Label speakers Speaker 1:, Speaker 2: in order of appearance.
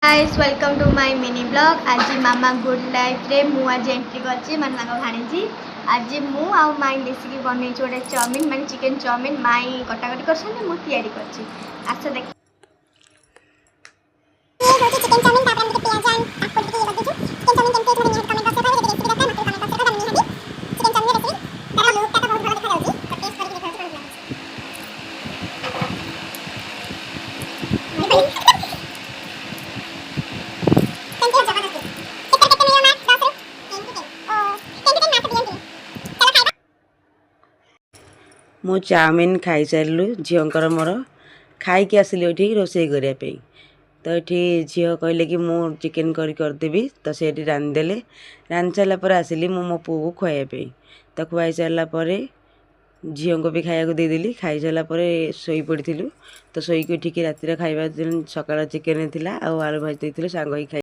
Speaker 1: Guys welcome to my mini blog. आज मामा good life रे मु आज एंट्री करछि मामा का भाणीजी। आज मु आ माई मिसिकी बनै गोटे चाउमिन माने चिकन चाउमिन माई कटाकटी करछन मु तैयारी करछि। आस देख ये होछि चिकन चाउमिन तापर हम प्याज आन तापर के लगे छु चिकन चाउमिन केमते थोड़ी निहात कमेंट बॉक्स रे रेसिपी दरकार मत कमेंट बॉक्स रे दम निहाती चिकन चाउमिन रेसिपी तारा लुक ता बहुत भलो देखा जाउछि तो टेस्ट करके देखा जाउछि
Speaker 2: मु चाउमिन खाई सारू झीर मोर खाई आसिली ये रोसे करने तो ये झील कहले कि मु चिकेन करदेवी तो से रांधिदेले रांधि सारापर आसिली मो पु को खुआई तो खुआई सारापर झील को भी खाया देदेली खाई सारापर शोई पड़ू तो शोक उठिक रातिर खाଇବା सकाळ चिकेन थी आलू भाजी सांग खाई।